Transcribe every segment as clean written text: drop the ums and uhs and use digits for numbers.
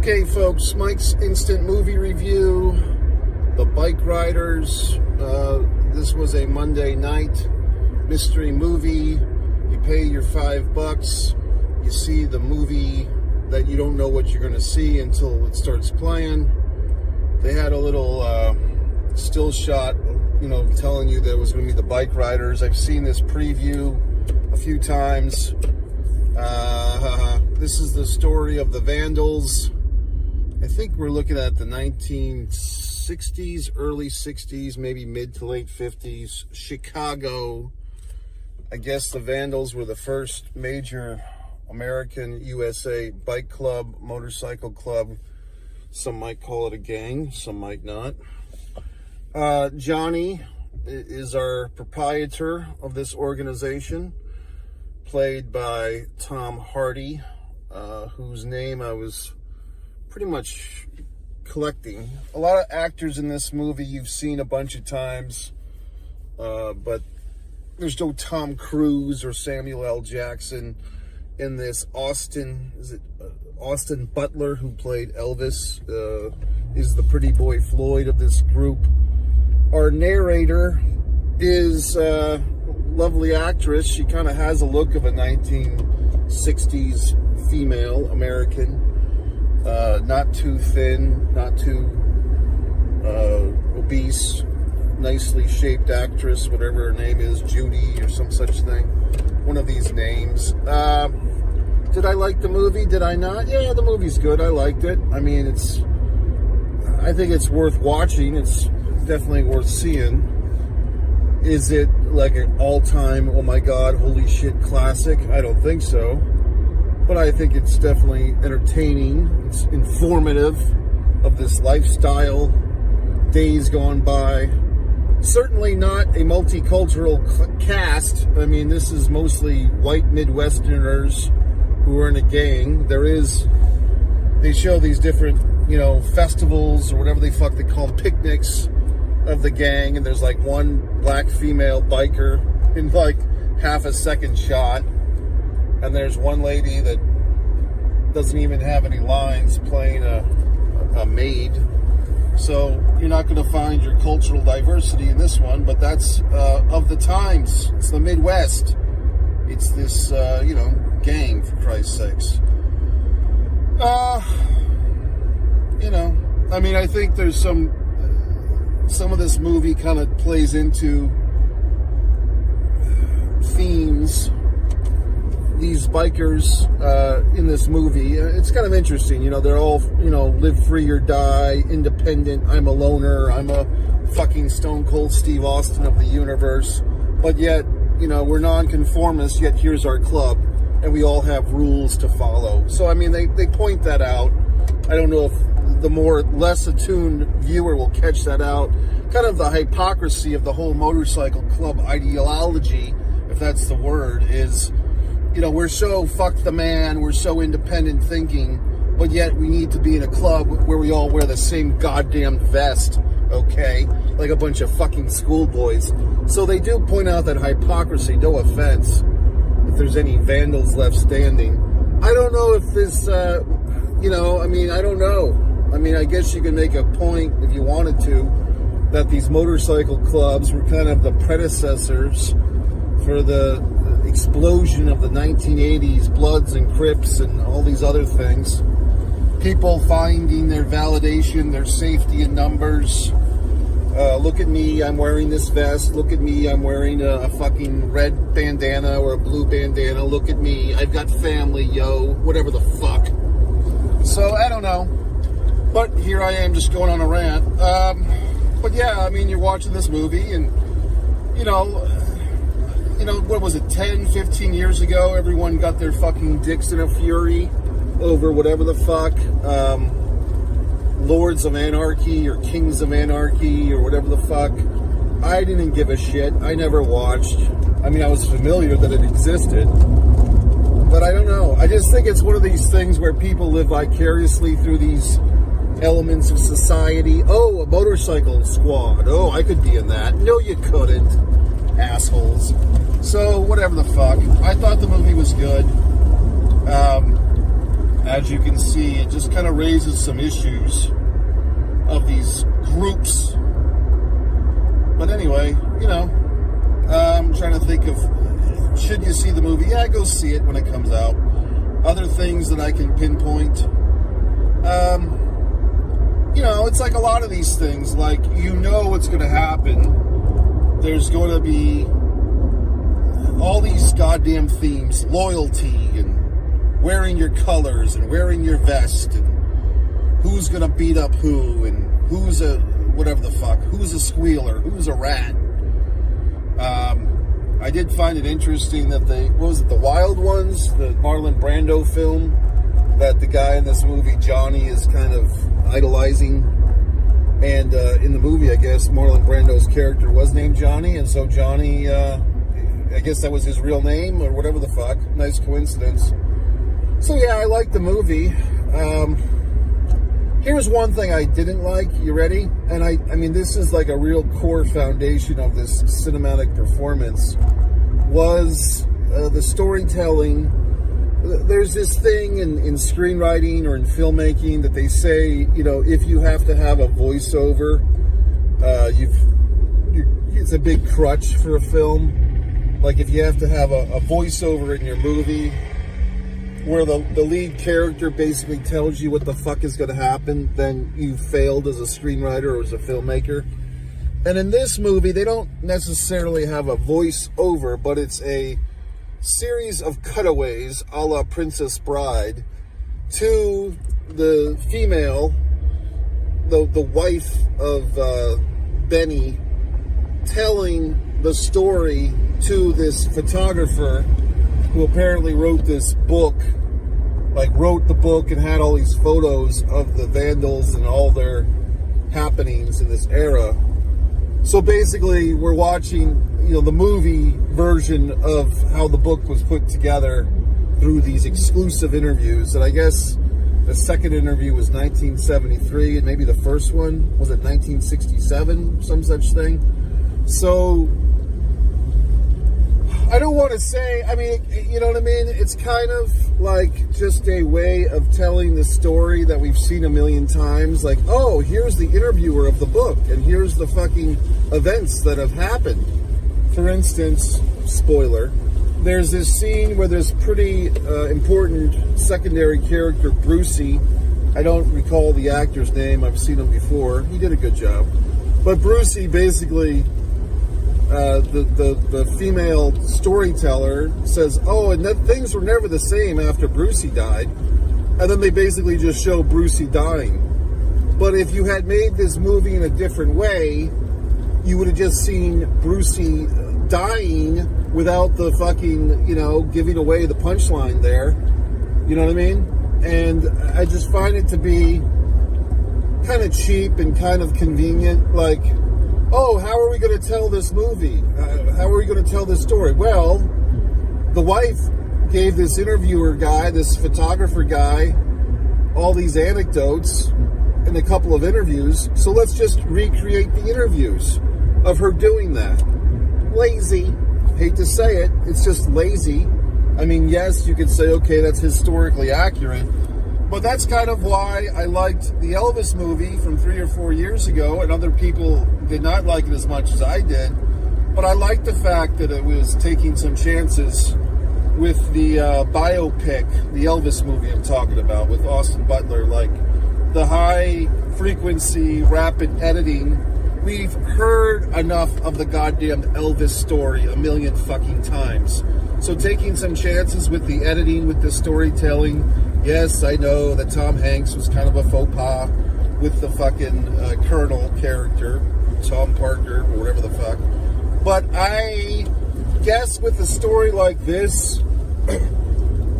Okay, folks, Mike's Instant Movie Review, The Bikeriders. This was a Monday night mystery movie. You pay your $5. You see the movie that you don't know what you're going to see until it starts playing. They had a little still shot, telling you that it was going to be The Bikeriders. I've seen this preview a few times. This is the story of the Vandals. I think we're looking at the 1960s, early 60s, maybe mid to late 50s, Chicago. I guess the Vandals were the first major American USA bike club, motorcycle club. Some might call it a gang, some might not. Johnny is our proprietor of this organization, played by Tom Hardy, whose name I was pretty much collecting. A lot of actors in this movie you've seen a bunch of times, but there's no Tom Cruise or Samuel L. Jackson in this. Austin Butler, who played Elvis, is the pretty boy Floyd of this group. Our narrator is a lovely actress. She kind of has a look of a 1960s female American. Not too thin, not too obese, nicely shaped actress, whatever her name is, Judy or some such thing. One of these names. Did I like the movie? Did I not? Yeah, the movie's good. I liked it. I mean, I think it's worth watching. It's definitely worth seeing. Is it like an all-time, oh my god, holy shit classic? I don't think so. But I think it's definitely entertaining. It's informative of this lifestyle, days gone by. Certainly not a multicultural cast. I mean, this is mostly white Midwesterners who are in a gang. They show these different, festivals or whatever they call them, picnics of the gang, and there's like one black female biker in like half a second shot. And there's one lady that doesn't even have any lines playing a maid. So you're not going to find your cultural diversity in this one, but that's of the times. It's the Midwest. It's this, gang, for Christ's sakes. I think there's some of this movie kind of plays into themes. These bikers in this movie, it's kind of interesting. They're all, live free or die, independent. I'm a loner. I'm a fucking stone cold Steve Austin of the universe. But yet, we're nonconformists, yet here's our club. And we all have rules to follow. So, they point that out. I don't know if the less attuned viewer will catch that out. Kind of the hypocrisy of the whole motorcycle club ideology, if that's the word, is... we're so fuck the man, we're so independent thinking, but yet we need to be in a club where we all wear the same goddamn vest, okay? Like a bunch of fucking schoolboys. So they do point out that hypocrisy, no offense, if there's any vandals left standing. I don't know if this, I don't know. I guess you can make a point, if you wanted to, that these motorcycle clubs were kind of the predecessors for the explosion of the 1980s, Bloods and Crips and all these other things. People finding their validation, their safety in numbers. Look at me, I'm wearing this vest. Look at me, I'm wearing a fucking red bandana or a blue bandana. Look at me, I've got family, yo. Whatever the fuck. So, I don't know. But here I am just going on a rant. But yeah, you're watching this movie and, what was it, 10, 15 years ago, everyone got their fucking dicks in a fury over whatever the fuck, Lords of Anarchy or Kings of Anarchy or whatever the fuck. I didn't give a shit. I never watched. I was familiar that it existed, but I don't know. I just think it's one of these things where people live vicariously through these elements of society. Oh, a motorcycle squad. Oh, I could be in that. No, you couldn't, assholes. So, whatever the fuck. I thought the movie was good. as you can see, it just kind of raises some issues of these groups. But anyway, I'm trying to think of, should you see the movie? Yeah, go see it when it comes out. Other things that I can pinpoint. It's like a lot of these things, like, what's going to happen. There's going to be all these goddamn themes, loyalty and wearing your colors and wearing your vest and who's going to beat up who and who's a whatever the fuck, who's a squealer, who's a rat. I did find it interesting that the Wild Ones, the Marlon Brando film, that the guy in this movie, Johnny, is kind of idolizing. And in the movie, I guess, Marlon Brando's character was named Johnny, and so Johnny, I guess that was his real name, or whatever the fuck. Nice coincidence. So yeah, I like the movie. Here's one thing I didn't like. You ready? And I mean, this is like a real core foundation of this cinematic performance, was the storytelling. There's this thing in screenwriting or in filmmaking that they say, if you have to have a voiceover, it's a big crutch for a film. Like if you have to have a voiceover in your movie where the lead character basically tells you what the fuck is going to happen, then you failed as a screenwriter or as a filmmaker. And in this movie, they don't necessarily have a voiceover, but it's a series of cutaways a la Princess Bride to the female, the wife of Benny, telling the story to this photographer who apparently wrote this book, wrote the book and had all these photos of the vandals and all their happenings in this era. So basically, we're watching, the movie version of how the book was put together through these exclusive interviews. And I guess the second interview was 1973, and maybe the first one was it 1967, some such thing. So I don't want to say, you know what I mean? It's kind of like just a way of telling the story that we've seen a million times. Like, oh, here's the interviewer of the book, and here's the fucking events that have happened. For instance, spoiler, there's this scene where there's pretty important secondary character, Brucey. I don't recall the actor's name. I've seen him before. He did a good job. But Brucey basically, the female storyteller says, oh, and that things were never the same after Brucey died. And then they basically just show Brucey dying. But if you had made this movie in a different way, you would have just seen Brucey dying without the fucking, giving away the punchline there. You know what I mean? And I just find it to be kind of cheap and kind of convenient. Like, oh, how are we going to tell this movie? How are we going to tell this story? Well, the wife gave this interviewer guy, this photographer guy, all these anecdotes in a couple of interviews. So let's just recreate the interviews of her doing that. Lazy. Hate to say it. It's just lazy. I mean, yes, you could say, okay, that's historically accurate. But that's kind of why I liked the Elvis movie from 3 or 4 years ago, and other people did not like it as much as I did. But I liked the fact that it was taking some chances with the biopic, the Elvis movie I'm talking about, with Austin Butler, like the high-frequency, rapid editing. We've heard enough of the goddamn Elvis story a million fucking times. So taking some chances with the editing, with the storytelling. Yes, I know that Tom Hanks was kind of a faux pas with the fucking Colonel character, Tom Parker, or whatever the fuck. But I guess with a story like this,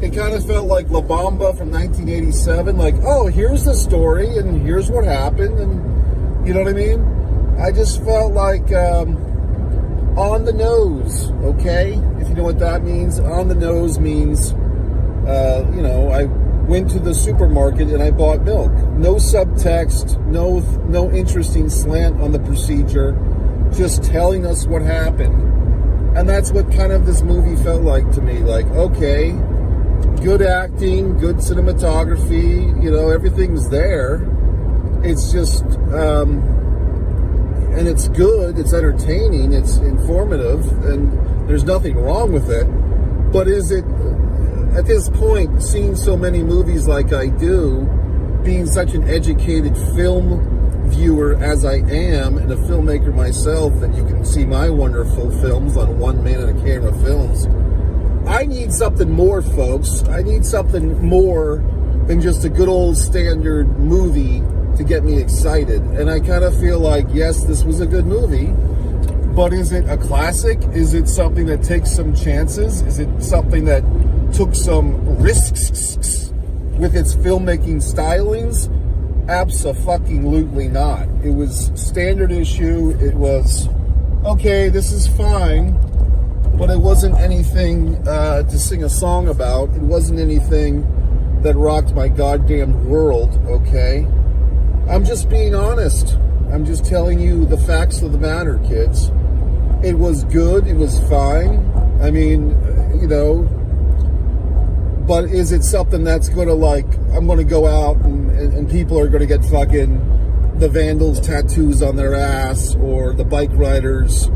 it kind of felt like La Bamba from 1987. Like, oh, here's the story, and here's what happened, and you know what I mean? I just felt like on the nose, okay? If you know what that means. On the nose means, I went to the supermarket and I bought milk. No subtext, no interesting slant on the procedure, just telling us what happened. And that's what kind of this movie felt like to me. Like, okay, good acting, good cinematography, everything's there. It's just, and it's good, it's entertaining, it's informative, and there's nothing wrong with it. But is it, at this point, seeing so many movies like I do, being such an educated film viewer as I am, and a filmmaker myself, that you can see my wonderful films on One Man and a Camera Films, I need something more, folks. I need something more than just a good old standard movie to get me excited. And I kind of feel like, yes, this was a good movie, but is it a classic? Is it something that takes some chances? Is it something that took some risks with its filmmaking stylings? Abso-fucking-lutely not. It was standard issue. It was, okay, this is fine, but it wasn't anything to sing a song about. It wasn't anything that rocked my goddamn world, okay? I'm just being honest. I'm just telling you the facts of the matter, kids. It was good. It was fine. I mean, but is it something that's going to, I'm going to go out and people are going to get fucking the Vandals tattoos on their ass or the Bikeriders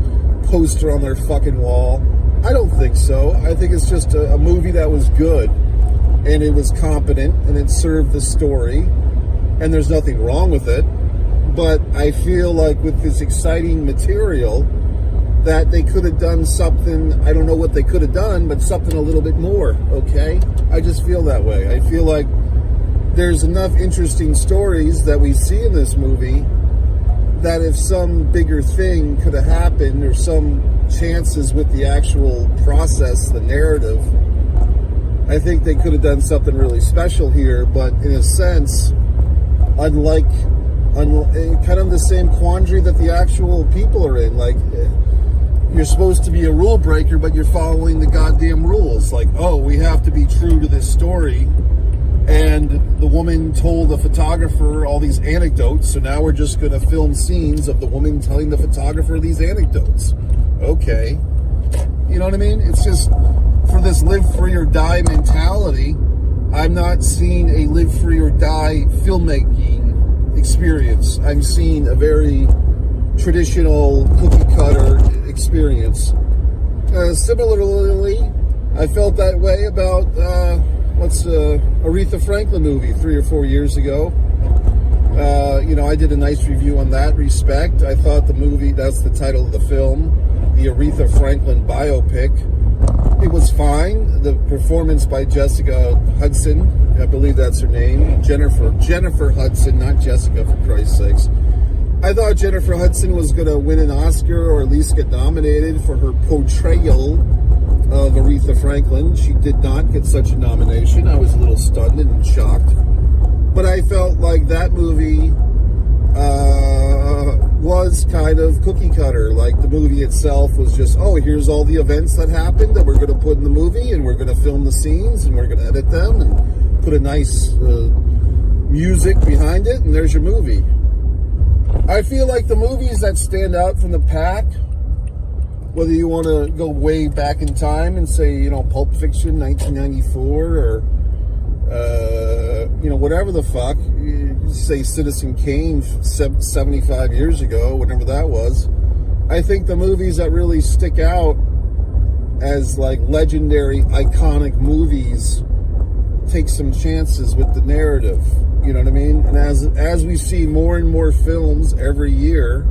poster on their fucking wall? I don't think so. I think it's just a movie that was good, and it was competent, and it served the story, and there's nothing wrong with it. But I feel like with this exciting material that they could have done something, I don't know what they could have done, but something a little bit more, okay? I just feel that way. I feel like there's enough interesting stories that we see in this movie that if some bigger thing could have happened, or some chances with the actual process, the narrative, I think they could have done something really special here. But in a sense, unlike kind of the same quandary that the actual people are in, you're supposed to be a rule breaker, but you're following the goddamn rules. We have to be true to this story. And the woman told the photographer all these anecdotes, so now we're just going to film scenes of the woman telling the photographer these anecdotes. Okay. You know what I mean? It's just, for this live free or die mentality, I'm not seeing a live free or die filmmaking experience. I'm seeing a very traditional cookie cutter experience. Similarly, I felt that way about Aretha Franklin movie 3 or 4 years ago. I did a nice review on that. Respect. I thought the movie, that's the title of the film, the Aretha Franklin biopic, it was fine. The performance by Jessica Hudson, I believe that's her name, Jennifer Hudson, not Jessica, for Christ's sakes. I thought Jennifer Hudson was going to win an Oscar, or at least get nominated for her portrayal of Aretha Franklin. She did not get such a nomination. I was a little stunned and shocked. But I felt like that movie was kind of cookie cutter. The movie itself was just, here's all the events that happened that we're going to put in the movie, and we're going to film the scenes, and we're going to edit them, and put a nice music behind it, and there's your movie. I feel like the movies that stand out from the pack, whether you want to go way back in time and say, Pulp Fiction, 1994, or, whatever the fuck, say Citizen Kane 75 years ago, whatever that was. I think the movies that really stick out as legendary, iconic movies take some chances with the narrative. You know what I mean? And as we see more and more films every year,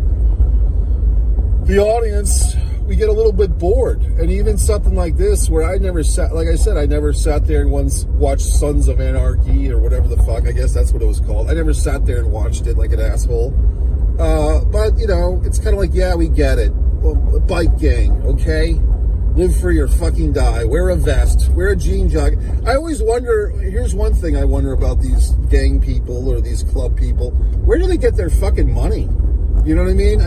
the audience, we get a little bit bored. And even something like this, where I never sat there and once watched Sons of Anarchy, or whatever the fuck, I guess that's what it was called. I never sat there and watched it like an asshole. But, it's kind of yeah, we get it. Well, bike gang, okay? Live free or fucking die. Wear a vest. Wear a jean jacket. I always wonder, here's one thing I wonder about these gang people or these club people. Where do they get their fucking money? You know what I mean?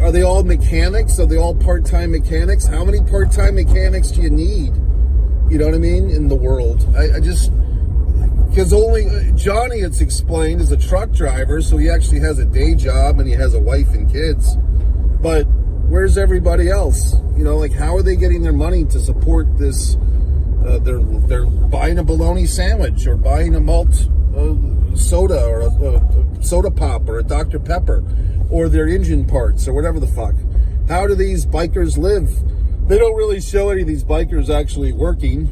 Are they all mechanics? Are they all part-time mechanics? How many part-time mechanics do you need? You know what I mean? In the world. Because only Johnny, it's explained, is a truck driver, so he actually has a day job and he has a wife and kids. But where's everybody else? How are they getting their money to support this they're buying a bologna sandwich or buying a malt soda or a soda pop or a Dr. Pepper or their engine parts or whatever the fuck. How do these bikers live? They don't really show any of these bikers actually working,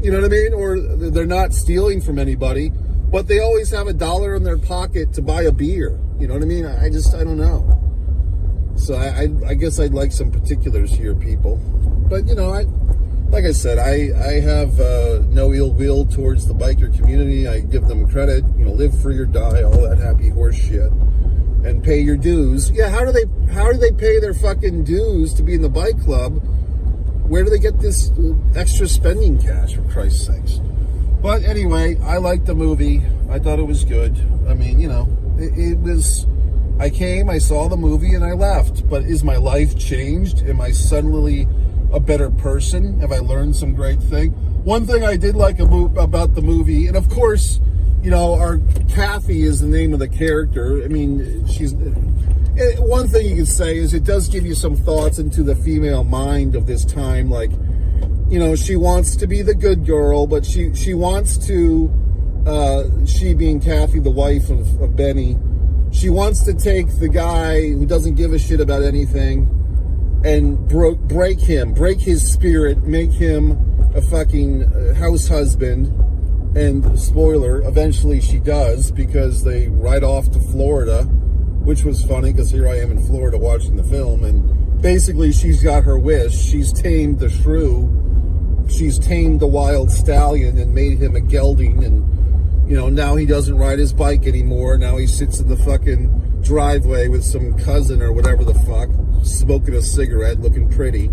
you know what I mean? Or they're not stealing from anybody, but they always have $1 in their pocket to buy a beer. You know what I mean? I don't know. So I guess I'd like some particulars here, people. But, you know, like I said, I have no ill will towards the biker community. I give them credit. You know, live free or die, all that happy horse shit. And pay your dues. Yeah, how do they pay their fucking dues to be in the bike club? Where do they get this extra spending cash, for Christ's sakes? But anyway, I liked the movie. I thought it was good. I mean, you know, it was... I came, I saw the movie, and I left. But is my life changed? Am I suddenly a better person? Have I learned some great thing? One thing I did like about the movie, and of course, you know, our Kathy is the name of the character. I mean, she's... One thing you can say is it does give you some thoughts into the female mind of this time. Like, you know, she wants to be the good girl, but she wants to, she being Kathy, the wife of Benny, she wants to take the guy who doesn't give a shit about anything and break his spirit, make him a fucking house husband. And spoiler, eventually she does, because they ride off to Florida, which was funny because here I am in Florida watching the film, and basically she's got her wish. She's tamed the shrew. She's tamed the wild stallion and made him a gelding, and, you know, now he doesn't ride his bike anymore. Now he sits in the fucking driveway with some cousin or whatever the fuck, smoking a cigarette, looking pretty.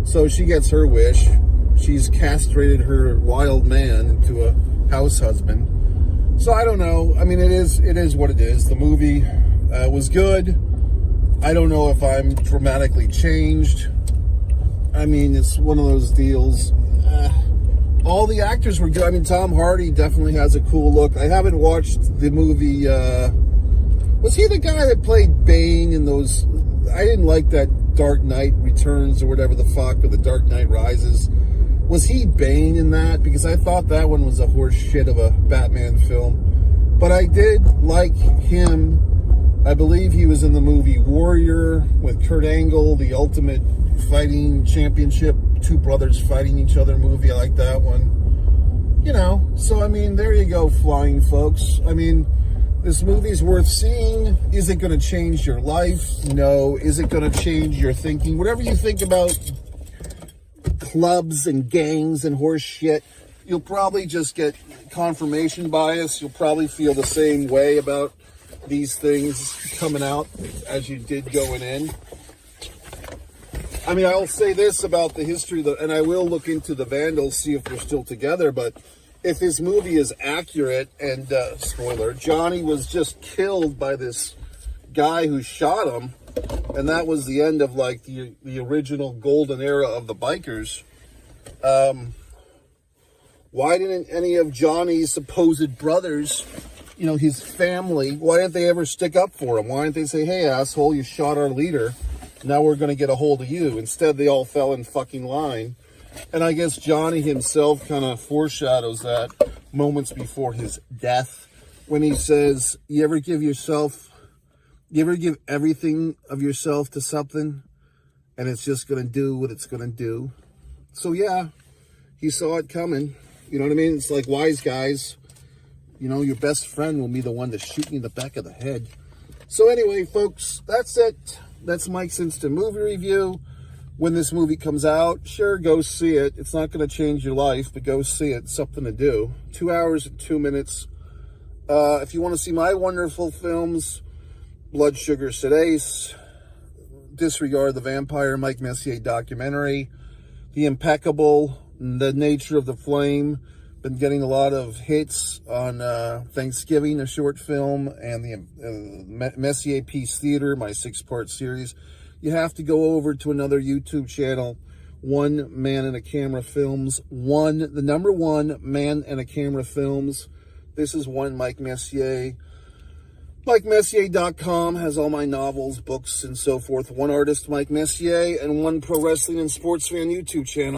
So she gets her wish. She's castrated her wild man into a house husband. So I don't know. I mean, it is what it is. The movie was good. I don't know if I'm dramatically changed. I mean, it's one of those deals. All the actors were good. I mean, Tom Hardy definitely has a cool look. I haven't watched the movie. Was he the guy that played Bane in those? I didn't like that Dark Knight Returns or whatever the fuck, or the Dark Knight Rises. Was he Bane in that? Because I thought that one was a horse shit of a Batman film. But I did like him. I believe he was in the movie Warrior with Kurt Angle, the Ultimate Fighting Championship, two brothers fighting each other movie. I like that one. You know, so I mean, there you go, flying folks. I mean, this movie's worth seeing. Is it going to change your life? No. Is it going to change your thinking? Whatever you think about clubs and gangs and horse shit, you'll probably just get confirmation bias. You'll probably feel the same way about these things coming out as you did going in. I mean, I'll say this about the history, and I will look into the Vandals, see if they're still together, but if this movie is accurate, and spoiler, Johnny was just killed by this guy who shot him, and that was the end of, like, the original golden era of the bikers. Why didn't any of Johnny's supposed brothers, you know, his family, why didn't they ever stick up for him? Why didn't they say, hey, asshole, you shot our leader, now we're going to get a hold of you? Instead, they all fell in fucking line. And I guess Johnny himself kind of foreshadows that moments before his death when he says, you ever give everything of yourself to something and it's just going to do what it's going to do? So yeah, he saw it coming. You know what I mean? It's like wise guys. You know, your best friend will be the one to shoot you in the back of the head. So anyway, folks, that's it. That's Mike's Instant Movie Review. When this movie comes out, sure, go see it. It's not going to change your life, but go see it. It's something to do. 2 hours and 2 minutes. If you want to see my wonderful films, Blood Sugar Sedace, Disregard the Vampire, Mike Messier documentary, The Impeccable, The Nature of the Flame. Been getting a lot of hits on Thanksgiving, a short film, and the Messier Peace Theater, my 6-part series. You have to go over to another YouTube channel, One Man and a Camera Films. The number one Man and a Camera Films. This is one Mike Messier. MikeMessier.com has all my novels, books, and so forth. One artist, Mike Messier, and one pro wrestling and sports fan YouTube channel.